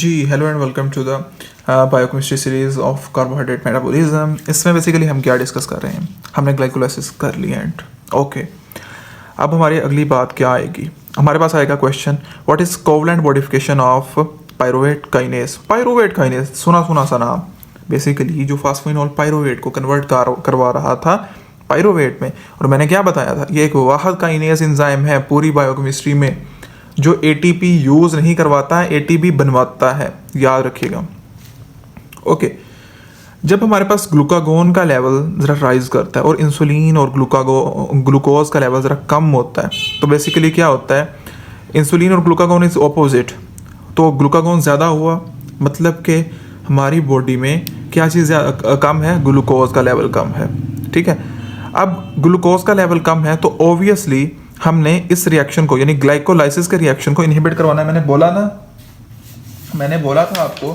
Ji hello and welcome to the biochemistry series of carbohydrate metabolism. इसमें basically हम क्या discuss कर रहे हैं, हमने ग्लाइकोलाइसिस कर लिया एंड ओके। अब हमारी अगली बात क्या आएगी, हमारे पास आएगा question what is covalent modification of pyruvate kinase. Pyruvate kinase सुना सा नाम, बेसिकली जो फास्फोइनोल पायरुवेट को कन्वर्ट करवा रहा था पायरुवेट में। और मैंने क्या बताया था, ये एक वाहद काइनेज एंजाइम है पूरी बायोकेमिस्ट्री में जो एटीपी यूज नहीं करवाता है, एटीपी बनवाता है, याद रखिएगा। ओके, जब हमारे पास ग्लूकागोन का लेवल ज़रा राइज करता है और इंसुलिन और ग्लूकोज का लेवल ज़रा कम होता है, तो बेसिकली क्या होता है, इंसुलिन और ग्लूकागोन इज ऑपोजिट। तो ग्लूकागोन ज़्यादा हुआ मतलब कि हमारी बॉडी में क्या चीज़ कम है, ग्लूकोज का लेवल कम है। ठीक है, अब ग्लूकोज का लेवल कम है तो ऑब्वियसली हमने इस रिएक्शन को यानी ग्लाइकोलाइसिस के रिएक्शन को इनहिबिट करवाना है। मैंने बोला था आपको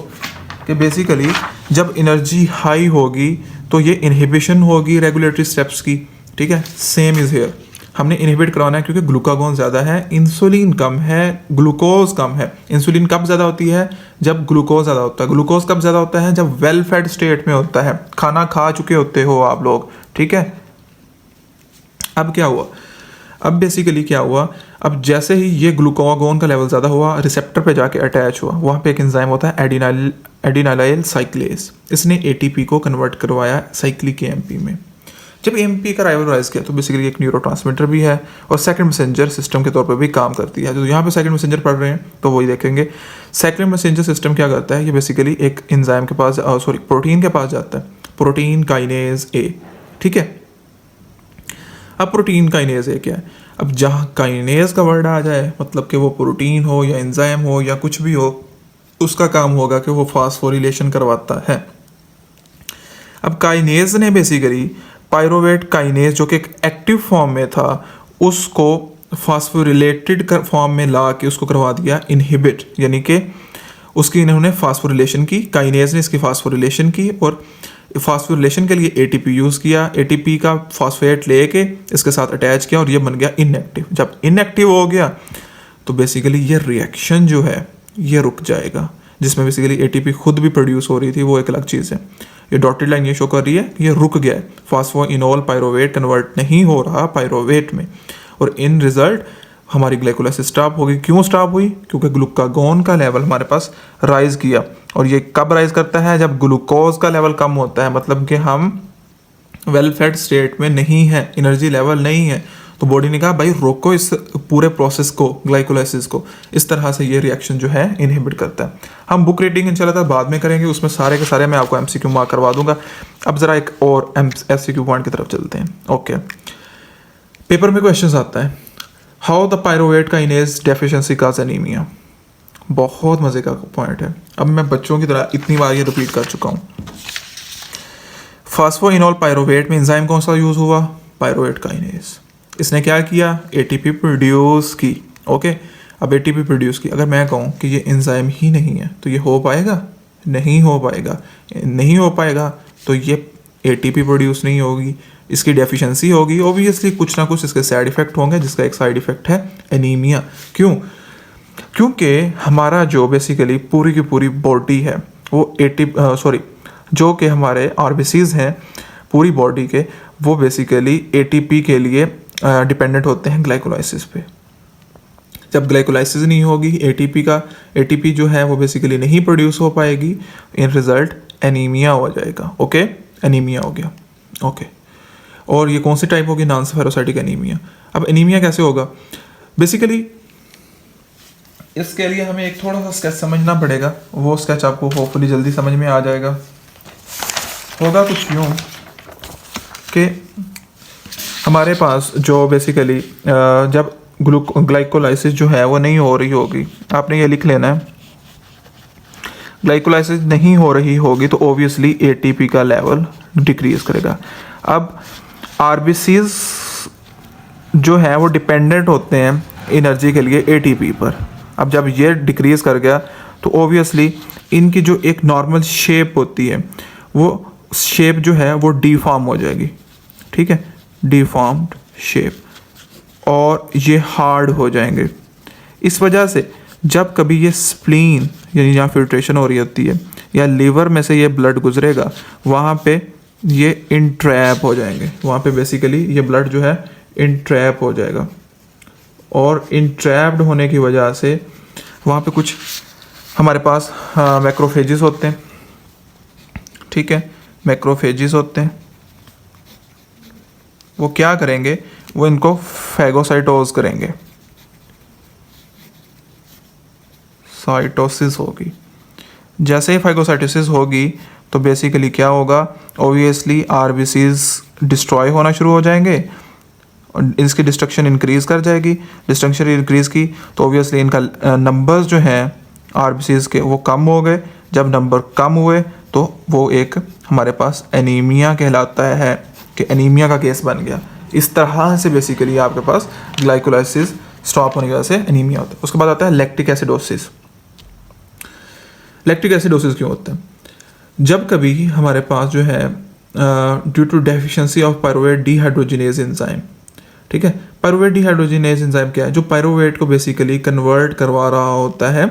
कि बेसिकली जब एनर्जी हाई होगी तो ये इनहिबिशन होगी रेगुलेटरी स्टेप्स की। ठीक है, सेम इज हियर, हमने इनहिबिट करवाना है क्योंकि ग्लूकागोन ज़्यादा है, इंसुलिन कम है, ग्लूकोज कम है। इंसुलिन कब ज़्यादा होती है, जब ग्लूकोज ज़्यादा होता है। ग्लूकोज कब ज़्यादा होता है, जब वेल फेड स्टेट में होता है, खाना खा चुके होते हो आप लोग। ठीक है, अब क्या हुआ, अब बेसिकली क्या हुआ, अब जैसे ही ये ग्लूकागोन का लेवल ज़्यादा हुआ, रिसेप्टर पे जाके अटैच हुआ, वहाँ पे एक एंजाइम होता है एडिनाइल साइक्लेज, इसने एटीपी को कन्वर्ट करवाया साइक्लिक एएमपी में। जब एएमपी का राइवल राइज किया तो बेसिकली एक न्यूरोट्रांसमीटर भी है और सेकंड मैसेंजर सिस्टम के तौर पर भी काम करती है। तो यहाँ पे सेकंड मैसेंजर पढ़ रहे हैं तो वही देखेंगे। सेकंड मैसेंजर सिस्टम क्या करता है, ये बेसिकली एक एंजाइम के पास प्रोटीन के पास जाता है, प्रोटीन काइनेज ए। ठीक है, अब प्रोटीन काइनेज है क्या है, अब जहाँ काइनेज का वर्ड आ जाए मतलब कि वो प्रोटीन हो या एंजाइम हो या कुछ भी हो, उसका काम होगा कि वो फास्फोरिलेशन करवाता है। अब काइनेज ने बेसिकली पायरुवेट काइनेज जो कि एक एक्टिव फॉर्म में था उसको फास्फोरिलेटेड फॉर्म में ला के उसको करवा दिया इनहिबिट, यानी कि उसकी इन्होंने फास्फोरिलेशन की, काइनेज ने इसकी फास्फोरिलेशन की और फास्फोरिलेशन के लिए एटीपी यूज़ किया, एटीपी का फास्फेट लेके इसके साथ अटैच किया और ये बन गया इनएक्टिव। जब इनएक्टिव हो गया तो बेसिकली ये रिएक्शन जो है ये रुक जाएगा, जिसमें बेसिकली एटीपी खुद भी प्रोड्यूस हो रही थी, वो एक अलग चीज़ है। ये डॉटेड लाइन ये शो कर रही है ये रुक गया है, फास्फोइनोल पायरुवेट कन्वर्ट नहीं हो रहा पायरुवेट में और इन रिजल्ट हमारी ग्लाइकोलाइसिस स्टॉप होगी। क्यों स्टॉप हुई, क्योंकि ग्लूकागोन का लेवल हमारे पास राइज किया। और ये कब राइज करता है, जब ग्लूकोज का लेवल कम होता है, मतलब कि हम वेल फेड स्टेट में नहीं है, एनर्जी लेवल नहीं है। तो बॉडी ने कहा भाई रोको इस पूरे प्रोसेस को, ग्लाइकोलाइसिस को। इस तरह से ये रिएक्शन जो है इनहिबिट करता है। हम बुक रीडिंग इंशाल्लाह बाद में करेंगे, उसमें सारे के सारे मैं आपको एमसीक्यू मार्क करवा दूंगा। अब ज़रा एक और एमसीक्यू पॉइंट की तरफ चलते हैं। ओके, पेपर में क्वेश्चन आता है how the pyruvate kinase deficiency cause anaemia. बहुत मज़े का पॉइंट है, अब मैं बच्चों की तरह इतनी बार ये रिपीट कर चुका हूँ। फास्फोइनोल पायरुवेट में एंजाइम कौन सा यूज़ हुआ, पायरुवेट काइनेज। इसने क्या किया, एटीपी प्रोड्यूस की। ओके, अब एटीपी प्रोड्यूस की, अगर मैं कहूँ कि ये एंजाइम ही नहीं है तो ये हो पाएगा, नहीं हो पाएगा। नहीं हो पाएगा तो ये एटीपी प्रोड्यूस नहीं होगी, इसकी डेफिशिएंसी होगी। ओबियसली कुछ ना कुछ इसके साइड इफेक्ट होंगे, जिसका एक साइड इफेक्ट है एनीमिया। क्यों, क्योंकि हमारा जो बेसिकली पूरी की पूरी बॉडी है वो जो कि हमारे आरबीसीज हैं पूरी बॉडी के, वो बेसिकली एटीपी के लिए डिपेंडेंट होते हैं ग्लाइकोलाइसिस पे। जब ग्लाइकोलाइसिस नहीं होगी एटीपी जो है वो बेसिकली नहीं प्रोड्यूस हो पाएगी, इन रिजल्ट एनीमिया हो जाएगा। ओके, एनीमिया हो गया। ओके, और ये कौन सी टाइप होगी, नॉन सेफेरोसाइटिक एनीमिया। अब एनीमिया कैसे होगा, बेसिकली इसके लिए हमें एक थोड़ा सा स्केच समझना पड़ेगा, वो स्केच आपको होपफुली जल्दी समझ में आ जाएगा। होगा कुछ यूँ कि हमारे पास जो बेसिकली जब ग्लाइकोलाइसिस जो है वो नहीं हो रही होगी, आपने ये लिख लेना है, ग्लाइकोलाइसिस नहीं हो रही होगी तो ओबियसली एटीपी का लेवल डिक्रीज करेगा। अब आरबीसीज जो है वो डिपेंडेंट होते हैं एनर्जी के लिए एटीपी पर। अब जब ये डिक्रीज कर गया तो ओबियसली इनकी जो एक नॉर्मल शेप होती है वो शेप जो है वो डीफॉर्म हो जाएगी। ठीक है, डीफॉर्म्ड शेप, और ये हार्ड हो जाएंगे। इस वजह से जब कभी ये स्प्लीन यानी जहाँ फिल्ट्रेशन हो रही होती है या लीवर में से ये ब्लड गुजरेगा, वहाँ पे ये इंट्रैप हो जाएंगे। वहाँ पे बेसिकली ये ब्लड जो है इंट्रैप हो जाएगा, और इंट्रैप्ड होने की वजह से वहाँ पे कुछ हमारे पास मैक्रोफेजेस होते हैं, ठीक है, मैक्रोफेजेस होते हैं। वो क्या करेंगे, वो इनको फैगोसाइटोज करेंगे, साइटोसिस होगी। जैसे ही फाइगोसाइटोसिस होगी तो बेसिकली क्या होगा, ऑब्वियसली आरबीसीज डिस्ट्रॉय होना शुरू हो जाएंगे, और इसकी डिस्ट्रक्शन इंक्रीज कर जाएगी। डिस्ट्रक्शन इंक्रीज की तो ऑब्वियसली इनका नंबर्स जो हैं आरबीसीज के वो कम हो गए। जब नंबर कम हुए तो वो एक हमारे पास एनीमिया कहलाता है, कि एनीमिया का केस बन गया। इस तरह से बेसिकली आपके पास ग्लाइकोलाइसिस स्टॉप होने की वजह से एनीमिया होता है। उसके बाद आता है लैक्टिक एसिडोसिस। लैक्टिक एसिडोसिस क्यों होता है, जब कभी हमारे पास जो है due to deficiency of pyruvate dehydrogenase enzyme, ठीक है। पायरुवेट डिहाइड्रोजिनेज एंजाइम क्या है, जो पायरुवेट को बेसिकली कन्वर्ट करवा रहा होता है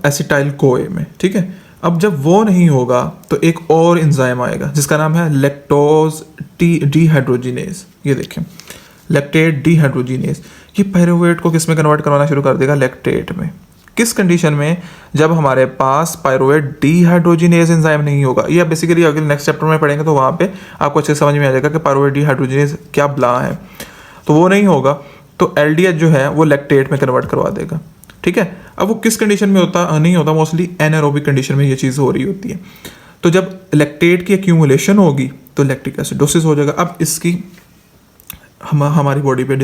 एसिटाइल कोए में, ठीक है। अब जब वो नहीं होगा तो एक और एंजाइम आएगा जिसका नाम है लैक्टोज डिहाइड्रोजिनेज। ये देखें, लैक्टेट डिहाइड्रोजिनेज, ये पायरुवेट को किस में कन्वर्ट करवाना शुरू कर देगा, लैक्टेट में। किस कंडीशन में, जब हमारे पास पायरुवेट डिहाइड्रोजिनेज एंजाइम नहीं होगा। ये बेसिकली अगर नेक्स्ट चैप्टर में पढ़ेंगे तो वहाँ पे आपको अच्छे समझ में आ जाएगा कि पायरुवेट डिहाइड्रोजिनेज क्या बला है। तो वो नहीं होगा तो एलडीएच जो है वो लैक्टेट में कन्वर्ट करवा देगा, ठीक है। अब वो किस कंडीशन में होता नहीं होता, मोस्टली एनारोबिक कंडीशन में ये चीज़ हो रही होती है। तो जब लैक्टेट की एक्यूमुलेशन होगी तो लैक्टिक एसिडोसिस हो जाएगा। अब इसकी हमारी बॉडी पे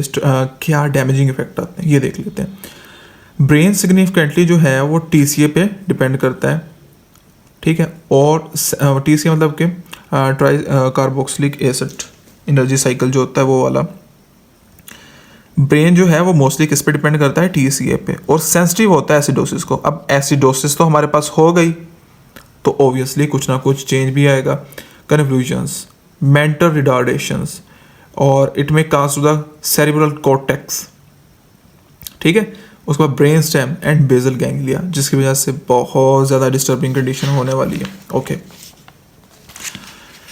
क्या डैमेजिंग इफेक्ट आते हैं ये देख लेते हैं। ब्रेन सिग्निफिकेंटली जो है वो टीसीए पे डिपेंड करता है, ठीक है। और टीसीए मतलब कि try carboxylic acid energy cycle जो होता है वो वाला। ब्रेन जो है वो मोस्टली किस पे डिपेंड करता है, टीसीए पे, और सेंसिटिव होता है एसिडोसिस को। अब एसिडोसिस तो हमारे पास हो गई तो ऑब्वियसली कुछ ना कुछ चेंज भी आएगा, कन्फ्यूजन्स, मेंटल रिटार्डेशंस, और it may cause to the cerebral cortex, ठीक है। उसके बाद brain stem and basal ganglia, जिसकी वजह से बहुत ज़्यादा डिस्टर्बिंग कंडीशन होने वाली है, ओके।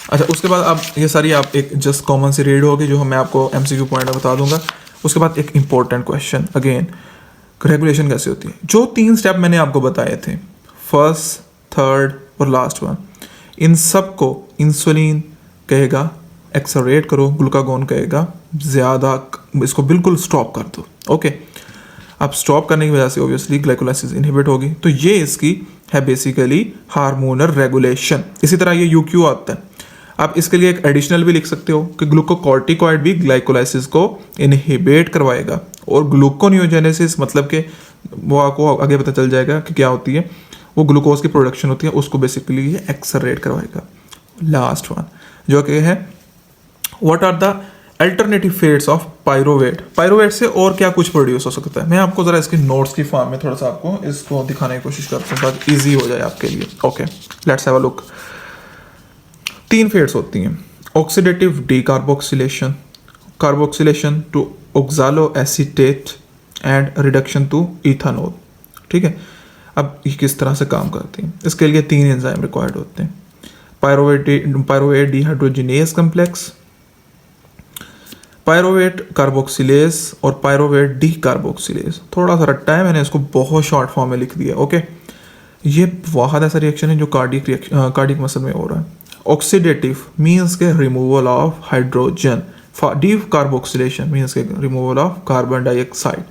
अच्छा, उसके बाद अब ये सारी आप एक जस्ट कॉमन सी रीड होगी जो मैं आपको एमसीक्यू पॉइंट बता दूंगा। उसके बाद एक इंपॉर्टेंट क्वेश्चन, अगेन रेगुलेशन कैसे होती है। जो 3 स्टेप मैंने आपको बताए थे, फर्स्ट, थर्ड और लास्ट वन, इन सब को इंसुलिन कहेगा एक्सलरेट करो, ग्लूकागोन कहेगा ज़्यादा इसको बिल्कुल स्टॉप कर दो, ओके। अब स्टॉप करने की वजह से ऑब्वियसली ग्लाइकोलाइसिस इनहिबिट होगी। तो ये इसकी है बेसिकली हार्मोनल रेगुलेशन। इसी तरह ये यूक्यू आता है। आप इसके लिए एक एडिशनल भी लिख सकते हो कि ग्लूकोकॉर्टिकॉइड भी ग्लाइकोलाइसिस को इनहिबिट करवाएगा, और ग्लूकोनियोजेनेसिस मतलब कि वो आपको आगे पता चल जाएगा कि क्या होती है, वो ग्लूकोज की प्रोडक्शन होती है, उसको बेसिकली ये एक्सलरेट करवाएगा। लास्ट वन जो कि है what are the alternative fates of pyruvate. Pyruvate से और क्या कुछ प्रोड्यूस हो सकता है, मैं आपको जरा इसके नोट्स की फॉर्म में थोड़ा सा आपको इसको दिखाने की कोशिश करता हूँ ताकि ईजी हो जाए आपके लिए, okay. Let's have a look. 3 fates होती हैं, oxidative decarboxylation, carboxylation to oxaloacetate and reduction to ethanol, ठीक है। अब ये किस तरह से काम करती हैं, इसके लिए 3 एंजाइम रिक्वायर्ड होते हैं, pyruvate dehydrogenase complex, pyruvate carboxylase और पायरुवेट डी कार्बोक्सिलेज। थोड़ा सा रट्टा है, मैंने इसको बहुत शॉर्ट फॉर्म में लिख दिया, ओके। ये बहुत ऐसा रिएक्शन है जो कार्डियक मसल में हो रहा है। ऑक्सीडेटिव मीन्स के removal of hydrogen, decarboxylation means के removal of carbon dioxide.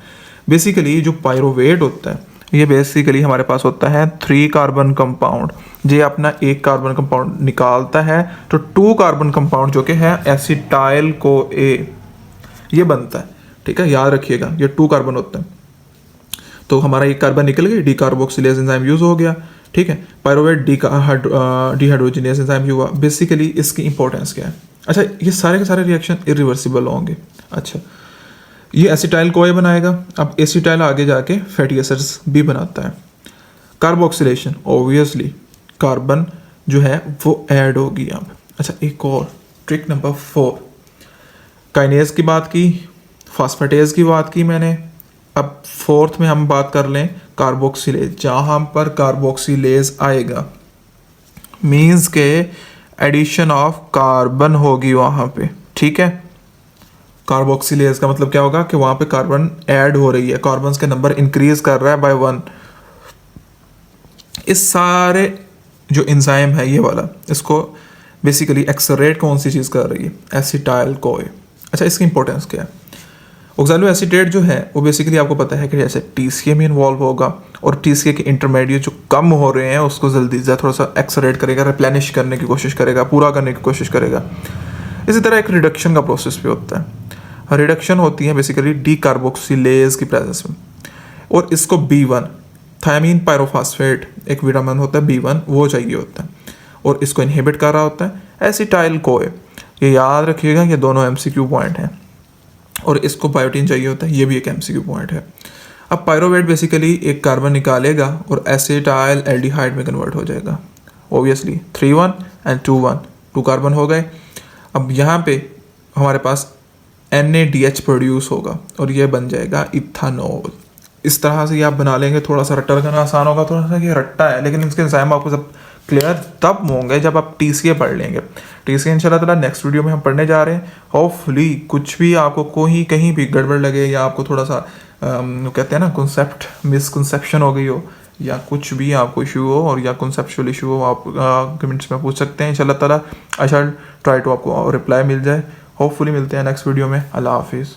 Basically जो पायरुवेट होता है ये बेसिकली हमारे पास होता है 3 कार्बन कंपाउंड। ये अपना 1 कार्बन कंपाउंड निकालता है तो 2 कार्बन कंपाउंड जो कि है एसिटाइल को ए ये बनता है, ठीक है, याद रखिएगा ये 2 कार्बन होते हैं। तो हमारा 1 कार्बन निकल गई, डी कार्बोक्सिलेज एंजाइम यूज हो गया, ठीक है। पायरुवेट डिहाइड्रोजिनेज एंजाइम हुआ। बेसिकली इसकी इंपॉर्टेंस क्या है, अच्छा ये सारे के सारे रिएक्शन इरिवर्सिबल होंगे। अच्छा ये एसिटाइल को ए बनाएगा, अब एसिटाइल आगे जाके फैटी एसिड्स भी बनाता है। कार्बोक्सिलेशन ऑब्वियसली कार्बन जो है वो ऐड होगी अब। अच्छा एक और ट्रिक नंबर 4, काइनेज की बात की, फास्फेटेज की बात की मैंने, अब फोर्थ में हम बात कर लें कार्बोक्सिलेज, जहाँ पर कार्बोक्सिलेज आएगा मीन्स के एडिशन ऑफ कार्बन होगी वहाँ पे, ठीक है। कार्बोक्सिलेज का मतलब क्या होगा कि वहाँ पे कार्बन ऐड हो रही है, कार्बन के नंबर इंक्रीज कर रहा है बाय 1। इस सारे जो एंजाइम है ये वाला, इसको बेसिकली एक्सलरेट कौन सी चीज़ कर रही है, एसिटाइल कोए। अच्छा, इसकी इंपॉर्टेंस क्या है? ऑक्सैलो एसीटेट जो है वो बेसिकली आपको पता है कि जैसे टीसीए में इन्वॉल्व होगा और टीसीए के इंटरमीडिएट जो कम हो रहे हैं उसको जल्दी से थोड़ा सा एक्सलरेट करेगा, रिप्लेनिश करने की कोशिश करेगा, पूरा करने की कोशिश करेगा। इसी तरह एक रिडक्शन का प्रोसेस भी होता है। रिडक्शन होती है बेसिकली डी कार्बोक्सिलेज की प्रेजेंस में, और इसको B1 थायमीन पायरोफॉस्फेट एक विटामिन होता है B1, वो चाहिए होता है और इसको इनहिबिट कर रहा होता है एसिटाइल कोए। ये याद रखिएगा, ये दोनों MCQ पॉइंट हैं। और इसको बायोटीन चाहिए होता है, ये भी एक MCQ पॉइंट है। अब पायरोवेट बेसिकली एक कार्बन निकालेगा और एसिटाइल एल्डिहाइड में कन्वर्ट हो जाएगा, ओबियसली 3 1 एंड 2 1, 2 कार्बन हो गए। अब यहाँ पे हमारे पास NADH प्रोड्यूस होगा और ये बन जाएगा इथानॉल। इस तरह से ये आप बना लेंगे, थोड़ा सा रट्टा लगाना आसान होगा, थोड़ा सा ये रट्टा है, लेकिन इसके एंजाइम आपको सब क्लियर तब होंगे जब आप TCA पढ़ लेंगे। TCA इंशाल्लाह ताला नेक्स्ट वीडियो में हम पढ़ने जा रहे हैं। होपफुली कुछ भी आपको कोई कहीं भी गड़बड़ लगे या आपको थोड़ा सा कहते हैं ना कॉन्सेप्ट मिसकंसेप्शन हो गई हो या कुछ भी आपको इशू हो और या कॉन्सेप्चुअल इशू हो, आप कमेंट्स में पूछ सकते हैं। इंशाल्लाह ताला आई शैल ट्राई टू आपको रिप्लाई मिल जाए। होपफुली मिलते हैं नेक्स्ट वीडियो में। अल्लाह हाफिज़।